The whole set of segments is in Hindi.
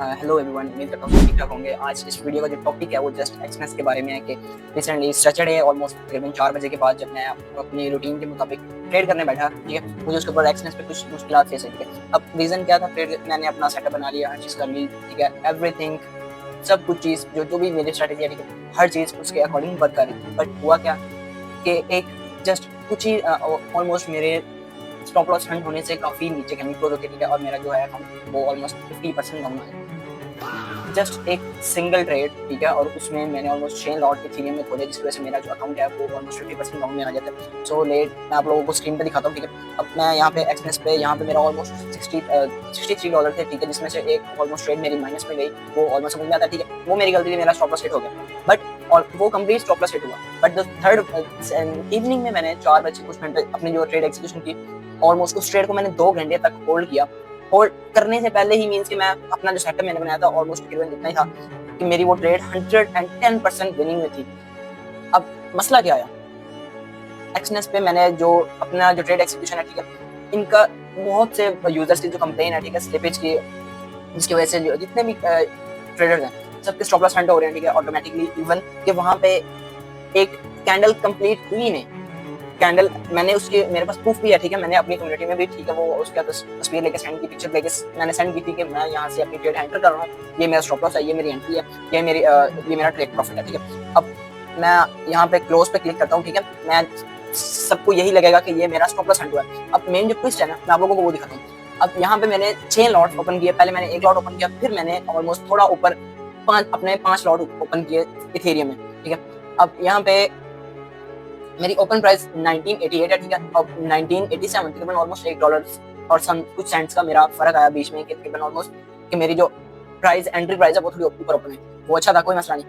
हेलो एवरीवन, उम्मीद करता हूँ ठीक ठाक होंगे। आज इस वीडियो का जो टॉपिक है वो जस्ट एक्सपीरियंस के बारे में है कि रिसेंटली सैटरडे ऑलमोस्ट तकरीबन 4 बजे के बाद जब मैं अपनी रूटीन के मुताबिक ट्रेड करने बैठा, ठीक है, मुझे उसके ऊपर एक्सपीरियंस पे कुछ मुश्किलात फेस हुई, ठीक है। अब रीज़न क्या था? ट्रेड मैंने अपना सेटअप बना लिया, हर चीज़ कर ली, ठीक है, एवरीथिंग, सब कुछ चीज़ जो भी मेरी स्ट्रैटेजी है, ठीक है, हर चीज़ उसके अकॉर्डिंग वर्क कर रही। बट हुआ क्या कि एक जस्ट कुछ ही ऑलमोस्ट मेरे स्टॉप लॉस हंट होने से काफ़ी नीचे कमी क्लोज होती है और मेरा जो है अकाउंट वो ऑलमोस्ट 50% डाउन आ गया। जस्ट एक सिंगल ट्रेड, ठीक है, और उसमें मैंने ऑलमोस्ट 6 लॉट इथेरियम में खोले, जिसकी वजह से मेरा जो अकाउंट है वो ऑलमोस्ट 50% डाउन में आ जाता है। सो लेट मैं आप लोगों को स्क्रीन पे दिखाता हूँ, ठीक है। अब मैं यहाँ पे एक्सनेस पे यहाँ पे मेरा ऑलमोस्ट $63 थे, ठीक है, जिसमें से एक ऑलमोस्ट ट्रेड मेरी माइनस में गई, वो ऑलमोस्ट समझ में आता है, ठीक है, वो मेरी गलती थी, मेरा स्टॉप लॉस हिट हो गया, बट और वो कंप्लीट स्टॉप लॉस हिट हुआ। बट द थर्ड इवनिंग में मैंने 4 बजे कुछ घंटे अपनी जो ट्रेड एक्सिक्यूशन की, ऑलमोस्ट उस ट्रेड को मैंने 2 घंटे तक होल्ड किया। होल्ड करने से पहले ही मीन्स कि मैं अपना जो सेटअप मैंने बनाया था ऑलमोस्ट तकरीबन इतना ही था कि मेरी वो ट्रेड 110% विनिंग में थी। अब मसला क्या आया? एक्सनेस पे मैंने जो अपना जो ट्रेड एक्सिक्यूशन है, ठीक है, इनका बहुत से यूजर्स की जो कंप्लेन है, ठीक है, स्लिपेज की, जिसकी वजह से जितने भी ट्रेडर्स हैं सबके स्टॉप लॉस हंट हो रहे हैं, ठीक है, ऑटोमेटिकली। इवन कि वहाँ पे एक कैंडल कंप्लीट हुई नहीं, कैंडल मैंने उसके मेरे पास प्रूफ भी है, ठीक है, मैंने अपनी कम्युनिटी में भी, ठीक है, वो उसका तस्वीर लेके सेंड की, पिक्चर लेके मैंने सेंड की थी कि मैं यहाँ से अपनी ट्रेड एंटर कर रहा हूँ, ये मेरा स्टॉप लॉस है, ये मेरी एंट्री है, ये मेरा ट्रेड प्रॉफिट है, ठीक है। अब मैं यहाँ पे क्लोज पे क्लिक करता हूँ, ठीक है, मैं सबको यही लगेगा कि ये मेरा स्टॉप लॉस हंट हुआ है। अब मेन जो ट्विस्ट है ना, मैं आप लोगों को वो दिखाता हूँ। अब यहाँ पे मैंने 6 लॉट ओपन किए, पहले मैंने 1 लॉट ओपन किया, फिर मैंने ऑलमोस्ट थोड़ा ऊपर 5 लॉट ओपन किए इथेरियम में, ठीक है। अब यहाँ पे मेरी ओपन प्राइस 1988 है, ठीक है, अब 1987 तकरीबन ऑलमोस्ट $1 और सम कुछ सेंट्स का मेरा फर्क आया बीच में, कि तकरीबन ऑलमोस्ट कि मेरी जो प्राइस एंट्री प्राइस है वो थोड़ी ऊपर ओपन है, वो अच्छा था, कोई मसला नहीं।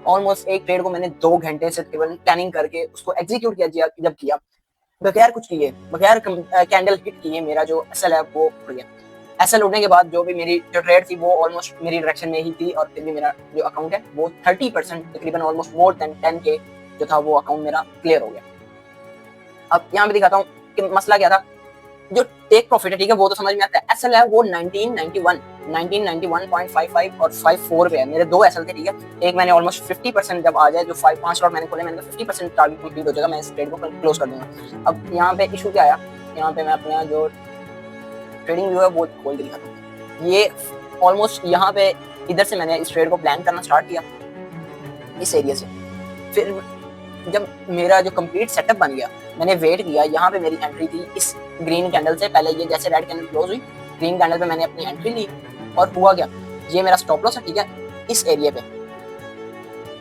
ऑलमोस्ट एक ट्रेड को मैंने 2 घंटे से तकरीबन प्लानिंग करके उसको एग्जीक्यूट किया, जब किया बगैर कुछ किए, बगैर कैंडल हिट किए, मेरा जो एसएल है वो उड़ गया। एसएल उड़ने के बाद जो भी मेरी जो ट्रेड थी वो ऑलमोस्ट मेरी डायरेक्शन में ही थी, और फिर भी मेरा जो अकाउंट है वो 30% तकरीबन ऑलमोस्ट मोर देन 10K जो था वो अकाउंट मेरा क्लियर हो गया। अब यहाँ पे दिखाता हूँ कि मसला क्या था। जो टेक प्रॉफिट है, ठीक है, वो तो समझ में आता है। एसएल है वो 1991.55 और 54 पे है। मेरे 2 एसएल थे, ठीक है, एक मैंने ऑलमोस्ट 50% जब आ जाए, जो 5 लॉट मैंने खोले, मैंने 50% टारगेट कंप्लीट हो जाएगा, मैं इस ट्रेड को क्लोज कर दूंगा। अब यहाँ पे इशू क्या आया? यहाँ पे मैं अपना जो ट्रेडिंग व्यू है वो खोल के दिखाता हूँ। ये ऑलमोस्ट यहाँ पे इधर से मैंने इस ट्रेड को प्लान करना स्टार्ट किया, इस एरिया से। फिर जब मेरा जो कंप्लीट सेटअप बन गया, मैंने वेट किया, यहाँ पे मेरी एंट्री थी इस ग्रीन कैंडल से पहले, ये जैसे रेड कैंडल क्लोज हुई, ग्रीन कैंडल पे मैंने अपनी एंट्री ली, और हुआ क्या, ये मेरा स्टॉप लॉस है, ठीक है, इस एरिया पे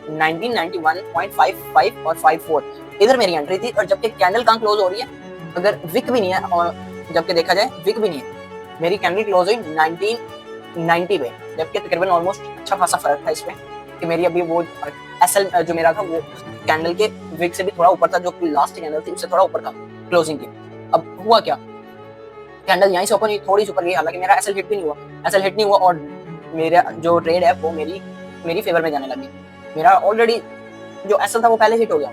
1991.55 और 54 इधर मेरी एंट्री थी। और जबकि कैंडल कहाँ क्लोज हो रही है, अगर विक भी नहीं है, और जबकि देखा जाए विक भी नहीं है, मेरी कैंडल क्लोज हुई 1990 पे, जबकि तकरीबन ऑलमोस्ट अच्छा खासा फर्क था इसमें, कि मेरी अभी वो एसएल जो मेरा था वो कैंडल के विक से भी थोड़ा ऊपर था, जो लास्ट कैंडल थी उससे थोड़ा ऊपर था क्लोजिंग की। अब हुआ क्या, कैंडल यहीं से ओपन हुई, थोड़ी सी ऊपर गई, हालांकि मेरा एसएल हिट भी नहीं हुआ, एसएल हिट नहीं हुआ, और मेरा जो ट्रेड है वो मेरी फेवर में जाने लगी। मेरा ऑलरेडी जो एसएल था वो पहले हिट हो गया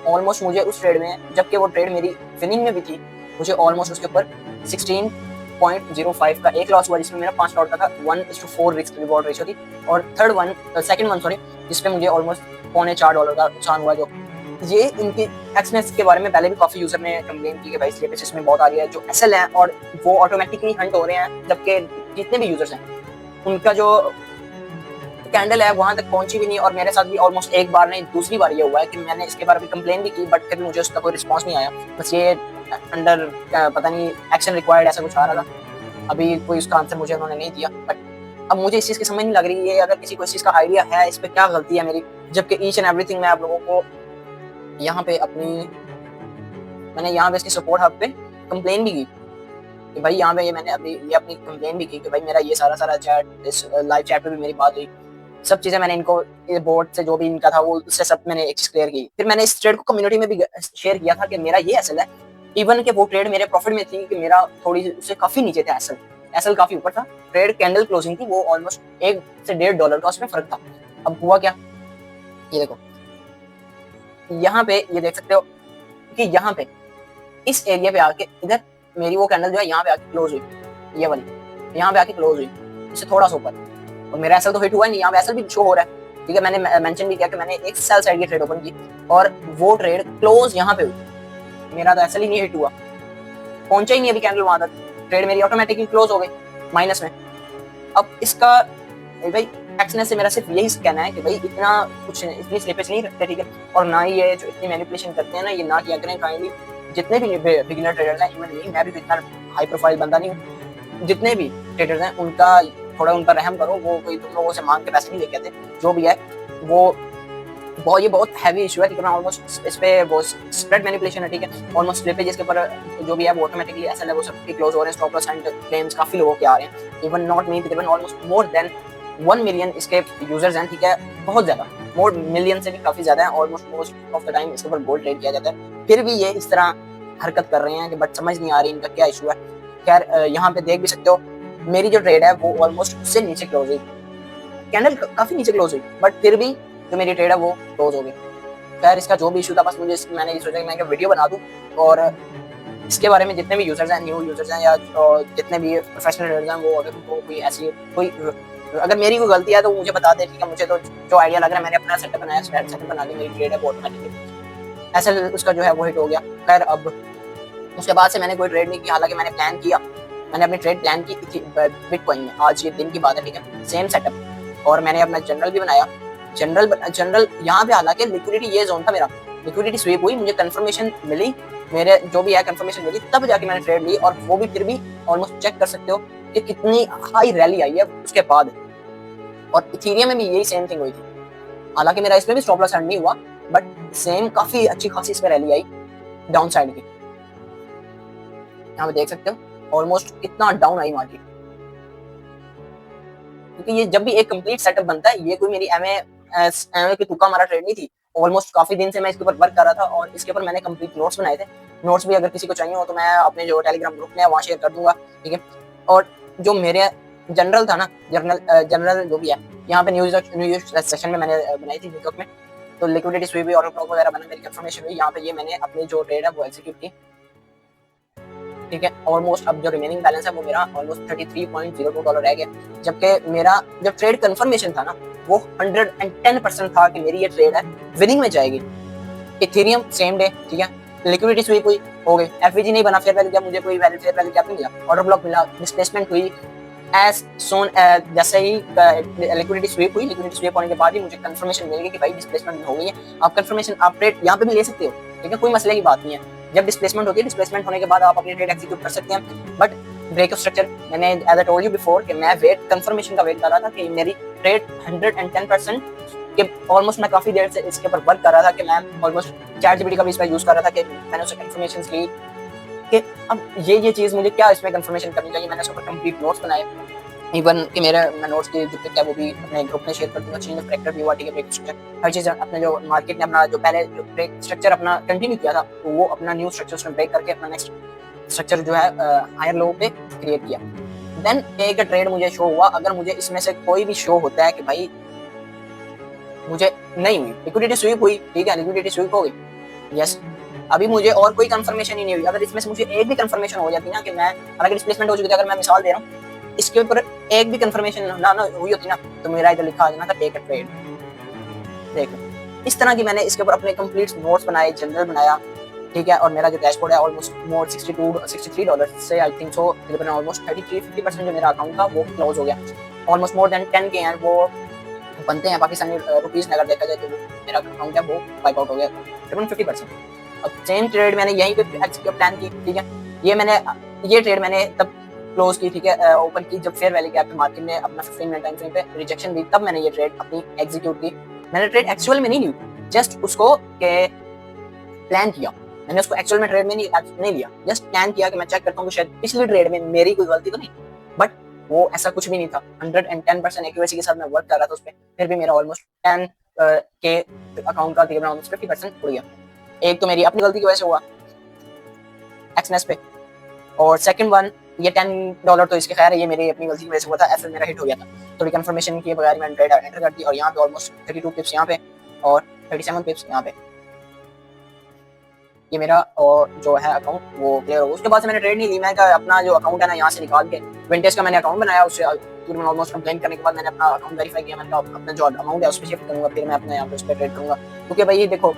ऑलमोस्ट। मुझे उस ट्रेड में, जबकि वो ट्रेड मेरी विनिंग में भी थी, मुझे ऑलमोस्ट उसके ऊपर 16.05 का एक लॉस हुआ, जिसमें मेरा 5 लॉट का था, 1:4 रिस्क रिवॉर्ड रेशियो थी। और सेकंड वन सॉरी, जिसपे मुझे ऑलमोस्ट $4.25 का नुकसान हुआ। जो ये इनकी एक्सनेस के बारे में पहले भी काफी यूजर ने कंप्लेन की कि भाई स्लिपेज इसमें बहुत आ रही है, जो एसएल है और वो ऑटोमेटिकली हंट हो रहे हैं, जबकि जितने भी यूजर्स हैं उनका जो कैंडल है वहां तक पहुंची भी नहीं। और मेरे साथ भी ऑलमोस्ट एक बार नहीं दूसरी बार ये हुआ है कि मैंने इसके बारे में कंप्लेन भी की, बट फिर मुझे उसका कोई रिस्पॉन्स नहीं आया। बस ये अंडर पता नहीं एक्शन रिक्वायर्ड ऐसा कुछ आ रहा था, अभी कोई उसका आंसर मुझे उन्होंने नहीं दिया। बट अब मुझे इस चीज़ की समझ नहीं लग रही है, अगर किसी को इस चीज़ का आइडिया है इस पर क्या गलती है मेरी, जबकि ईच एंड एवरीथिंग मैं आप लोगों को यहाँ पे मैंने यहाँ पे इसकी सपोर्ट हब पे कंप्लेन भी की कि भाई यहाँ पे ये मैंने ये अपनी कंप्लेन भी की कि भाई मेरा ये सारा चैट, इस लाइव चैट पे भी मेरी बात हुई, सब चीज़ें मैंने इनको बोर्ड से जो भी इनका था वो उससे सब मैंने एक चीज़ क्लियर की। फिर मैंने इस ट्रेड को कम्युनिटी में भी शेयर किया था कि मेरा ये एसएल है, इवन कि वो ट्रेड मेरे प्रॉफिट में थी कि मेरा थोड़ी उससे काफ़ी नीचे था एसएल काफ़ी ऊपर था। ट्रेड कैंडल क्लोजिंग थी वो ऑलमोस्ट $1 से $1.5 का उसमें फर्क था। अब हुआ क्या, ये देखो, यहाँ पे ये देख सकते हो कि यहाँ पे इस एरिया पे आके इधर मेरी वो कैंडल जो है यहाँ पे आके क्लोज हुई, ये वाली यहाँ पे आके क्लोज हुई, इससे थोड़ा सा ऊपर। और मेरा एसएल तो हिट हुआ नहीं, यहाँ पे एसएल भी शो हो रहा है। ठीक है, मैंने मेंशन भी किया कि मैंने एक सेल साइड की ट्रेड ओपन की और वो ट्रेड क्लोज यहाँ पे हुई। मेरा तो एसएल ही नहीं हिट हुआ, पहुंचा ही नहीं अभी कैंडल वहां तक, ट्रेड मेरी ऑटोमेटिकली क्लोज हो गई माइनस में। अब इसका भाई एक्सनेस से मेरा सिर्फ यही कहना है कि भाई इतना कुछ इतनी स्लिपेज नहीं रखते, ठीक है, और ना ही ये जो इतनी मैनिपुलेशन करते हैं ना, ये ना किया करें काइंडली। जितने भी बिगिनर ट्रेडर्स हैं, इवन यही, मैं भी इतना हाई प्रोफाइल बंदा नहीं हूँ, जितने भी ट्रेडर्स हैं उनका थोड़ा उन पर रहम करो। वो कोई तुम लोगों से मांग के पैसे नहीं लेके आते, जो भी है वो बहुत, ये बहुत हैवी इशू है, ठीक है। ऑलमोस्ट इस पे वो स्प्रेड मैनिपुलेशन है, ठीक है। ऑलमोस्ट स्लिपेज इसके ऊपर जो भी है वो ऑटोमेटिकली ऐसा है, वो सब क्लोज हो रहे हैं। स्टॉप लॉस एंड क्लेम्स काफी लोगों के आ रहे हैं, इवन नॉट मी, तकरीबन ऑलमोस्ट मोर देन 1 मिलियन इसके यूजर्स हैं, ठीक है, बहुत ज्यादा, मोर मिलियन से भी काफी ज्यादा है। Almost most of the time इसके ऊपर गोल्ड ट्रेड किया जाता है, फिर भी ये इस तरह हरकत कर रहे हैं कि बट समझ नहीं आ रही इनका क्या इशू है। खैर यहाँ पे देख भी सकते हो मेरी जो ट्रेड है वो ऑलमोस्ट उससे नीचे क्लोज हुई, कैंडल काफी नीचे क्लोज हुई, बट फिर भी जो मेरी ट्रेड है वो क्लोज हो गई। खैर इसका जो भी इशू था, बस मुझे मैंने ये सोचा कि मैं वीडियो बना दूं और इसके बारे में जितने भी यूजर्स हैं, न्यू यूजर्स हैं या जितने भी प्रोफेशनल ट्रेडर्स हैं, वो अगर उनको कोई ऐसी कोई अगर मेरी कोई गलती है तो मुझे बता दे, ठीक है। मुझे तो जो आइडिया लग रहा है, मैंने अपना सेटअप बनाया, सेटअप बना के मेरी ट्रेड है वो ऑटोमेटिकली ऐसा उसका जो है वो हिट हो गया। खैर अब उसके बाद से मैंने कोई ट्रेड नहीं किया, हालांकि मैंने प्लान किया, मैंने अपनी ट्रेड प्लान की थी बिटकॉइन में। आज ये दिन की बात है, ठीक है, सेम सेटअप, और मैंने अपना जनरल भी बनाया। जनरल यहाँ पे हालांकि लिक्विडिटी ये जोन था मेरा, लिक्विडिटी स्वीप हुई, मुझे कंफर्मेशन मिली, मेरे जो भी है कंफर्मेशन मिली, तब जाके मैंने ट्रेड ली। और वो भी फिर भी ऑलमोस्ट चेक कर सकते हो कि कितनी हाई रैली आई है उसके बाद। और इथेरियम में भी यही सेम थिंग हुई थी, हालांकि मेरा इसमें भी स्टॉप लॉस नहीं हुआ, बट सेम काफी अच्छी खासी इसमें रैली आई डाउन साइड की। यहाँ पे देख सकते हो ऑलमोस्ट कितना डाउन आई मार्केट, क्योंकि ये जब भी एक कंप्लीट सेटअप बनता है, ये कोई मेरी एमए की तुक्का मारा ट्रेड नहीं थी। ऑलमोस्ट काफी दिन से मैं इसके ऊपर वर्क कर रहा था और इसके ऊपर मैंने कंप्लीट नोट्स बनाए थे। नोट्स भी अगर किसी को चाहिए हो तो मैं अपने जो टेलीग्राम ग्रुप में है वहाँ शेयर कर दूंगा, ठीक है। और जो मेरे जनरल था ना, जनरल जो भी है, यहाँ पे न्यूज सेशन में मैंने बनाई थी न्यूयॉर्क में, तो लिक्विडिटी स्वीप भी और वगैरह बना, मेरी कंफर्मेशन हुई। यहाँ पे ये मैंने अपनी जो ट्रेड है वो एग्जीक्यूट की, ठीक है। ऑलमोस्ट अब जो रिमेनिंग बैलेंस है वो मेरा ऑलमोस्ट $33.02 रह गया, जबकि मेरा जो ट्रेड कंफर्मेशन था ना वो 110% था कि मेरी ये ट्रेड है विनिंग में जाएगी। इथेरियम सेम डे, ठीक है, लिक्विडिटी स्वीप हुई, हो गई। एफवीजी नहीं बना, फेयर वैल्यू क्या, मुझे कोई वैल्यू फेयर वैल्यू क्या मिला, ऑर्डर ब्लॉक मिला, डिस्प्लेसमेंट हुई एज सोन, जैसे ही लिक्विडिटी स्वीप हुई, लिक्विडिटी स्वीप होने के बाद ही मुझे कंफर्मेशन मिल गई कि भाई डिस्प्लेसमेंट हो गई है। आप कंफर्मेशन आप ट्रेड यहाँ पे भी ले सकते हो, ठीक है, कोई मसले की बात नहीं है। जब डिस्प्लेसमेंट होती है, डिस्प्लेसमेंट होने के बाद आप अपनी ट्रेड एग्जीक्यूट कर सकते हैं। बट ब्रेक ऑफ स्ट्रक्चर, मैंने as I told you before कि मैं वेट कंफर्मेशन का वेट कर रहा था कि मेरी ट्रेड 110% कि ऑलमोस्ट मैं काफी देर से इसके ऊपर वर्क कर रहा था कि मैं ऑलमोस्ट चैटजीपीटी का भी इसका यूज कर रहा था कि मैंने उससे कंफर्मेशंस ली कि अब ये चीज मुझे क्या इसमें कंफर्मेशन करनी चाहिए। मैंने उसके ऊपर कंप्लीट नोट्स बनाए, इवन कि मेरे मैं नोट्स की जो पिक है वो भी अपने ग्रुप में शेयर कर दूंगा। चेंज ऑफ कैरेक्टर भी हुआ, ठीक है, ब्रेक स्ट्रक्चर हर चीज अपने जो मार्केट ने अपना जो पहले जो ब्रेक स्ट्रक्चर अपना कंटिन्यू किया था, तो वो अपना न्यू स्ट्रक्चर उसने ब्रेक करके अपना नेक्स्ट स्ट्रक्चर जो है हायर लो पे क्रिएट किया। देन एक ट्रेड मुझे शो हुआ। अगर मुझे इसमें से कोई भी शो होता है कि भाई मुझे नहीं हुई, लिक्विडिटी स्वीप हुई, ठीक है, लिक्विडिटी स्वीप हो गई, यस, अभी मुझे और कोई कंफर्मेशन ही नहीं हुई। अगर इसमें से मुझे एक भी कंफर्मेशन हो जाती ना कि मैं हालांकि डिस्प्लेसमेंट हो चुकी थी, अगर मैं मिसाल दे रहा हूँ, इसके ऊपर एक भी कंफर्मेशन ना हुई होती ना, तो मेरा इधर लिखा आ जाना था टेक अ ट्रेड। देख इस तरह की मैंने इसके ऊपर अपने कंप्लीट नोट्स बनाए, जनरल बनाया, ठीक है। और मेरा जो डैशबोर्ड है ऑलमोस्ट मोर $63 से आई थिंक सो तकरीबन ऑलमोस्ट 33-50% जो मेरा अकाउंट था वो क्लोज हो गया। ऑलमोस्ट मोर देन 10 के हैं वो बनते हैं पाकिस्तानी रुपीस में, अगर देखा जाए तो मेरा अकाउंट है वो वाइप आउट हो गया तकरीबन 50%। अब सेम ट्रेड मैंने यहीं पे प्लान की, ठीक है, ये ट्रेड मैंने तब क्लोज की, ठीक है, ओपन की जब फेयर वैल्यू गैप पे मार्केट ने अपना 15 मिनट टाइम फ्रेम पे रिजेक्शन दी, तब मैंने ये ट्रेड अपनी एग्जीक्यूट की। मैंने ट्रेड एक्चुअल में नहीं ली, जस्ट उसको के प्लान किया, मैंने उसको एक्चुअल में ट्रेड में नहीं लिया, जस्ट प्लान किया कि मैं चेक करता हूँ कि शायद पिछली ट्रेड में मेरी कोई गलती तो नहीं, बट वो ऐसा कुछ भी नहीं था। 110% एक्यूरेसी के साथ मैं वर्क कर रहा था उस पर, फिर भी मेरा ऑलमोस्ट 10 के अकाउंट का तकरीबन ऑलमोस्ट 50% उड़ गया। एक तो मेरी अपनी गलती की वजह से हुआ एक्सनेस पे, और सेकंड वन ये $10 तो इसके खैर है, ये मेरी अपनी गलती की वजह से हुआ था, एफएल मेरा हिट हो गया था। थोड़ी कंफर्मेशन किए बगैर मैंने ट्रेड एंटर कर दी और यहाँ पे ऑलमोस्ट 32 पिप्स यहाँ पे और 37 पिप्स यहाँ पे ये मेरा और जो है अकाउंट वो क्लियर हो। उसके बाद से मैंने ट्रेड नहीं ली, मैं अपना जो अकाउंट है ना यहाँ से निकाल के विंटेज का मैंने अकाउंट बनाया, उससे तकरीबन ऑलमोस्ट कंप्लेंट करने के बाद मैंने अपना अकाउंट वेरीफाई किया, मैंने कहा अपना जो अमाउंट है उस पे शिफ्ट करूँगा, फिर मैं अपने यहाँ पे उस पे ट्रेड करूँगा। क्योंकि भाई देखो,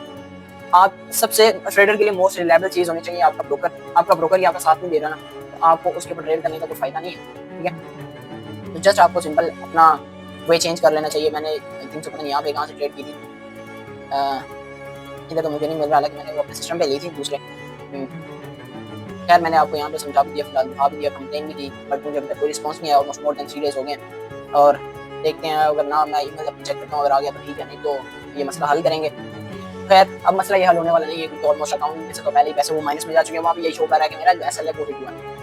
आप सबसे ट्रेडर के लिए मोस्ट रिलायबल चीज़ होनी चाहिए आपका ब्रोकर। आपका ब्रोकर ही आपका साथ नहीं दे रहा ना, तो आपको उसके ऊपर ट्रेड करने का कोई फ़ायदा नहीं है, ठीक है। तो जस्ट आपको सिंपल अपना वे चेंज कर लेना चाहिए। मैंने आई थिंक पता नहीं यहाँ पे कहाँ से ट्रेड की थी, इधर तो मुझे नहीं मिल रहा, हालांकि मैंने वो अपने सिस्टम पे ली थी दूसरे। खैर मैंने आपको यहाँ पे समझा भी दिया, फिलहाल दिखा भी दिया, कंप्लेन भी की, बट मुझे अभी तक कोई रिस्पॉन्स नहीं आया। ऑलमोस्ट मोर देन 3 डेज़ हो गए हैं और देखते हैं, अगर ना मैं ईमेल अपनी चेक करता हूँ, अगर आ गया तो ठीक है, नहीं तो ये मसला हल करेंगे। खैर अब मसला ये हल होने वाला नहीं है, क्योंकि ऑलमोस्ट अकाउंट में से तो पहले ही पैसे वो माइनस में जा चुके हैं। वहाँ पे यही शो कर रहा है कि मेरा जो एसएल है वो हिट हुआ है।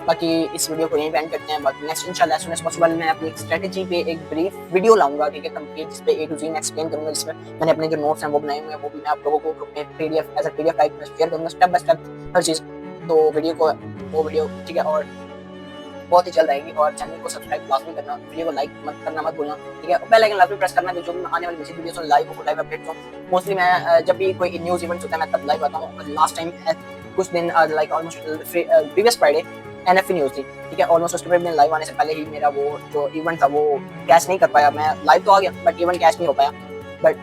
बाकी इस वीडियो को यहीं पे एंड करते हैं। बाकी नेक्स्ट इंशाल्लाह एज सून एज पॉसिबल मैं अपनी एक स्ट्रेटजी पे एक ब्रीफ वीडियो लाऊंगा, ठीक है, कंप्लीट, जिस पे ए टू जी मैं एक्सप्लेन करूंगा, जिसमें मैंने अपने जो नोट्स हैं वो बनाए हुए हैं, वो भी मैं आप लोगों को ग्रुप में PDF as a PDF type में शेयर करूंगा, स्टेप बाय स्टेप हर चीज़। तो वो वीडियो ठीक है, और बहुत ही जल्द आएगी। और चैनल को सब्सक्राइब लाजमी करना, वीडियो को लाइक मत करना मत भूलना, ठीक है। बेल आइकन लाजमी प्रेस करना, जो भी आने वाली मजीद वीडियोस लाइव अपडेट हूँ। मोस्टली मैं जब भी कोई न्यूज़ इवेंट्स होता है मैं तब लाइव आता हूँ। लास्ट टाइम कुछ दिन like almost previous Friday NFP news थी, ठीक है। ऑलमोस्ट उसके दिन लाइव आने से पहले ही मेरा वो जो इवेंट था वो कैश नहीं कर पाया। मैं लाइव तो आ गया बट इवेंट कैश नहीं हो पाया। बट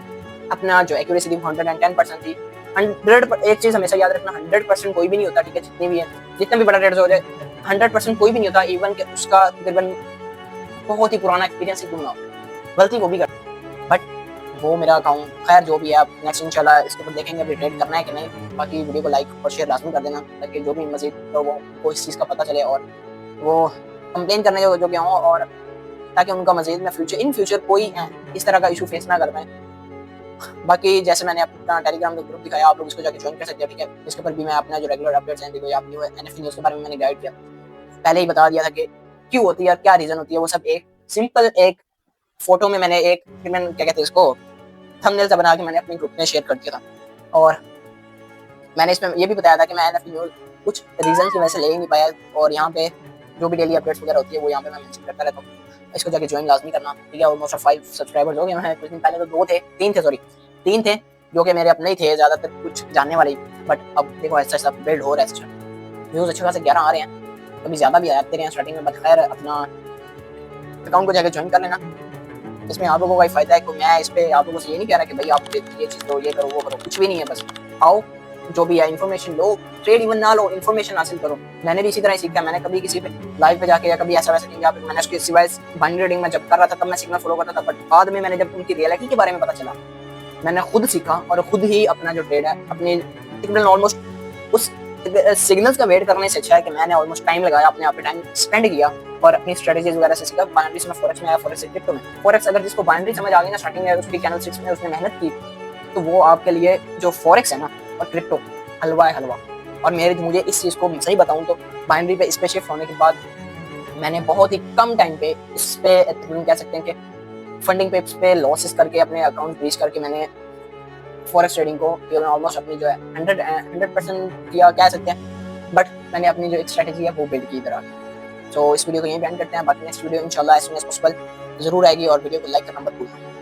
अपना जो एक्यूरेसी थी 110% थी। 100 एक चीज़ हमेशा याद रखना, 100% कोई भी नहीं होता, ठीक है। जितनी भी है, जितना भी बड़ा रेट हो जाए, 100% कोई भी नहीं होता। इवन के उसका तकरीबन बहुत ही पुराना एक्सपीरियंस ही क्यों ना हो, गलती वो भी कर, बट वो मेरा अकाउंट, खैर जो भी है, आप नेक्स्ट इंशाल्लाह इसके ऊपर देखेंगे अभी ट्रेड करना है कि नहीं। बाकी वीडियो को लाइक और शेयर लाजमी कर देना, ताकि जो भी मजीद लोगों को इस चीज़ का पता चले और वो कंप्लेन करने जो कि हों, और ताकि उनका मजीद में इन फ्यूचर कोई इस तरह का इशू फेस ना कर पाए। बाकी जैसे मैंने अपना टेलीग्राम का ग्रुप दिखाया, आप लोग इसको जाके ज्वाइन कर सकते हैं, ठीक है। इसके ऊपर भी मैं अपना जो रेगुलर अपडेट्स हैं, देखो आप न्यू एनएफटी न्यूज़ के बारे में मैंने गाइड किया, पहले ही बता दिया था कि क्यों होती है, क्या रीज़न होती है। वो सब एक सिंपल एक फोटो में मैंने क्या कहते हैं इसको, थंबनेल से बना के मैंने अपने ग्रुप में शेयर कर दिया था। और मैंने इसमें ये भी बताया था कि मैं एनएफटी न्यूज़ कुछ रीज़न की वजह से ले ही नहीं पाया, और यहाँ पे जो भी डेली अपडेट्स वगैरह होती है वो यहाँ पे मैं मेंशन करता रहता हूँ। इसको जाके ज्वाइन लाजमी करना, ठीक है। ऑलमोस्ट 5 सब्सक्राइबर्स हो गए हैं। कुछ दिन पहले तो 2 थे, 3 थे, सॉरी 3 थे, जो कि मेरे अपने ही थे, ज़्यादातर कुछ जानने वाले। बट अब देखो ऐसा ऐसा बिल्ड हो रहा है, व्यूज़ अच्छे खासे 11 आ रहे हैं, कभी ज़्यादा भी आते रहे हैं स्टार्टिंग में। बट खैर अपना अकाउंट को जाकर ज्वाइन कर लेना, इसमें आप लोगों का ही फायदा है। तो मैं इस पर आप लोगों से ये नहीं कह रहा कि भाई आप ये चीज़ लो, ये करो, वो करो, कुछ भी नहीं है। बस आओ, जो भी है इन्फॉर्मेशन लो, ट्रेड इवन ना लो, इन्फॉर्मेशन हासिल करो। मैंने भी इसी तरह ही सीखा। मैंने कभी किसी पे लाइव पे जाके या कभी ऐसा वैसा नहीं, मैंने उसके सिवाय बाइनरी ट्रेडिंग में जब कर रहा था तब मैं सिग्नल फॉलो करता था। बट बाद में मैंने जब उनकी रियलिटी के बारे में पता चला, मैंने खुद सीखा और खुद ही अपना जो ट्रेड है अपनी तकरीबन ऑलमोस्ट उस सिग्नल्स का वेट करने से अच्छा है कि मैंने ऑलमोस्ट टाइम लगाया, अपने आप पे टाइम स्पेंड किया और अपनी स्ट्रेटजीज वगैरह से सीखा। बाइनरी में फॉरेक्स में आया, फॉरेक्स से क्रिप्टो में। फॉरेक्स अगर जिसको बाइनरी समझ आ गई ना स्टार्टिंग में, उसकी कैंडलस्टिक्स में उसने मेहनत की, तो वो आपके लिए जो फॉरेक्स है ना और क्रिप्टो, हलवा है हलवा। और मुझे इस चीज़ को सही बताऊँ तो बाइनरी पे इस पे शिफ्ट होने के बाद मैंने बहुत ही कम टाइम पे इस पे कह सकते हैं कि फंडिंग पे लॉसेस करके अपने अकाउंट ब्रीच करके मैंने फॉरेक्स ट्रेडिंग को ऑलमोस्ट अपनी जो है 100% किया कह सकते हैं। बट मैंने अपनी जो एक स्ट्रेटजी है वो बिल्ड की इधर आके। तो इस वीडियो को यहीं पे एंड करते हैं। बाकी नेक्स्ट वीडियो इंशाल्लाह एज सून एज पॉसिबल जरूर आएगी, और वीडियो को लाइक करना मत भूलना।